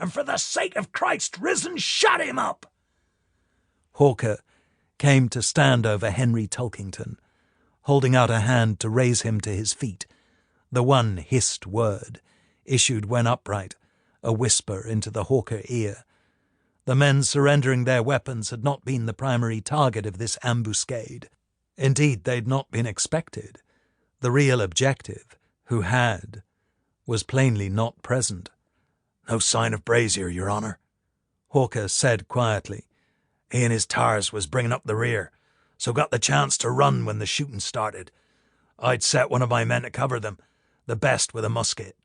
and for the sake of Christ risen, shut him up!" Hawker came to stand over Henry Tulkington, holding out a hand to raise him to his feet, the one hissed word, issued when upright, a whisper into the Hawker ear. The men surrendering their weapons had not been the primary target of this ambuscade. Indeed, they'd not been expected. The real objective, who had, was plainly not present. "No sign of Brazier, Your Honour," Hawker said quietly. "He and his tars was bringing up the rear, so got the chance to run when the shooting started. I'd set one of my men to cover them, the best with a musket.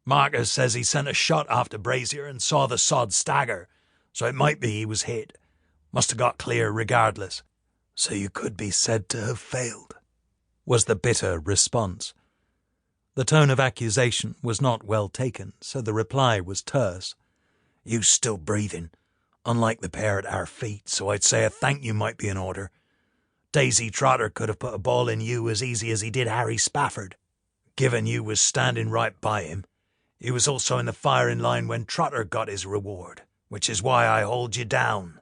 Marcus says he sent a shot after Brazier and saw the sod stagger, so it might be he was hit. Must have got clear regardless." "So you could be said to have failed," was the bitter response. The tone of accusation was not well taken, so the reply was terse. "You still breathing, unlike the pair at our feet, so I'd say a thank you might be in order. Daisy Trotter could have put a ball in you as easy as he did Harry Spafford, given you was standing right by him. He was also in the firing line when Trotter got his reward, which is why I hold you down."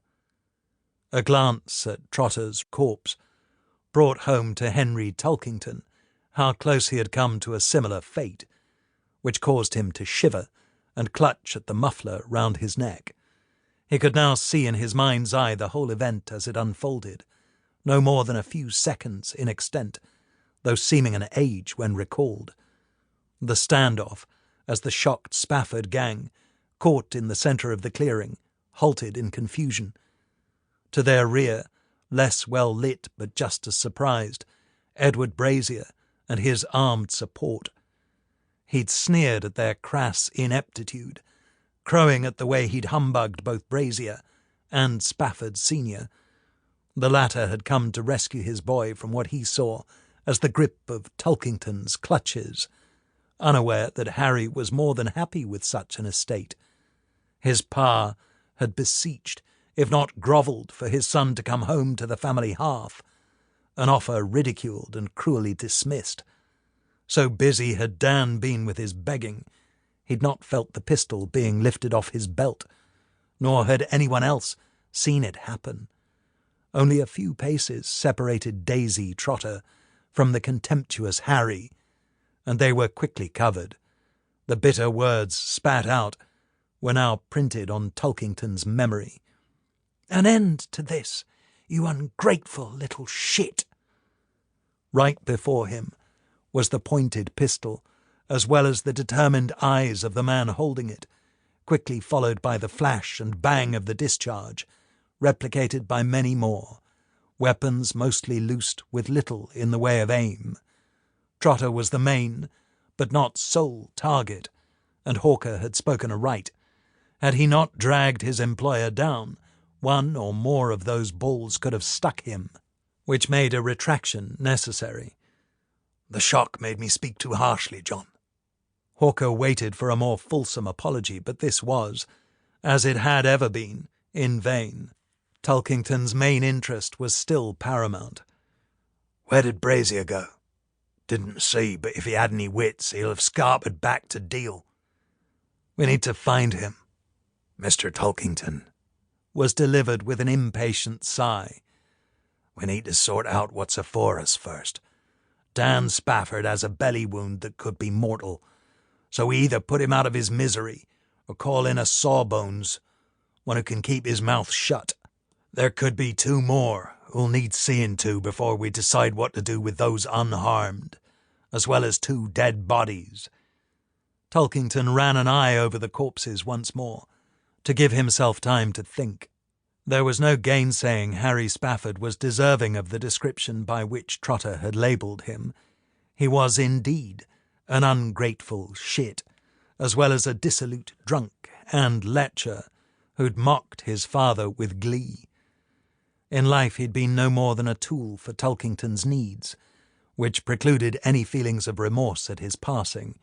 A glance at Trotter's corpse brought home to Henry Tulkington how close he had come to a similar fate, which caused him to shiver and clutch at the muffler round his neck. He could now see in his mind's eye the whole event as it unfolded, no more than a few seconds in extent, though seeming an age when recalled. The standoff, as the shocked Spafford gang, caught in the centre of the clearing, halted in confusion. To their rear, less well lit but just as surprised, Edward Brazier and his armed support. He'd sneered at their crass ineptitude, crowing at the way he'd humbugged both Brazier and Spafford Senior. The latter had come to rescue his boy from what he saw as the grip of Tulkington's clutches, unaware that Harry was more than happy with such an estate. His pa had beseeched, if not grovelled, for his son to come home to the family hearth, an offer ridiculed and cruelly dismissed. So busy had Dan been with his begging, he'd not felt the pistol being lifted off his belt, nor had anyone else seen it happen. Only a few paces separated Daisy Trotter from the contemptuous Harry, and they were quickly covered. The bitter words spat out were now printed on Tulkington's memory. "An end to this, you ungrateful little shit!" Right before him was the pointed pistol, as well as the determined eyes of the man holding it, quickly followed by the flash and bang of the discharge, replicated by many more, weapons mostly loosed with little in the way of aim. Trotter was the main, but not sole, target, and Hawker had spoken aright. Had he not dragged his employer down, one or more of those balls could have stuck him, which made a retraction necessary. "The shock made me speak too harshly, John." Hawker waited for a more fulsome apology, but this was, as it had ever been, in vain. Tulkington's main interest was still paramount. "Where did Brazier go?" "Didn't see, but if he had any wits, he'll have scarpered back to deal." "We need to find him." "Mr. Tulkington," was delivered with an impatient sigh. "We need to sort out what's afore us first. Dan Spafford has a belly wound that could be mortal, so we either put him out of his misery or call in a sawbones, one who can keep his mouth shut. There could be two more who'll need seeing to before we decide what to do with those unharmed, as well as two dead bodies." Tulkington ran an eye over the corpses once more, to give himself time to think. There was no gainsaying Harry Spafford was deserving of the description by which Trotter had labelled him. He was indeed an ungrateful shit, as well as a dissolute drunk and lecher who'd mocked his father with glee. In life he'd been no more than a tool for Tulkington's needs, which precluded any feelings of remorse at his passing.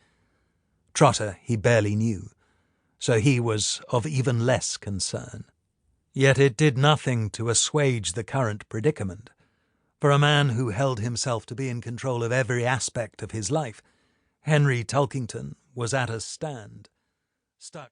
Trotter he barely knew, so he was of even less concern. Yet it did nothing to assuage the current predicament. For a man who held himself to be in control of every aspect of his life, Henry Tulkington was at a stand, stuck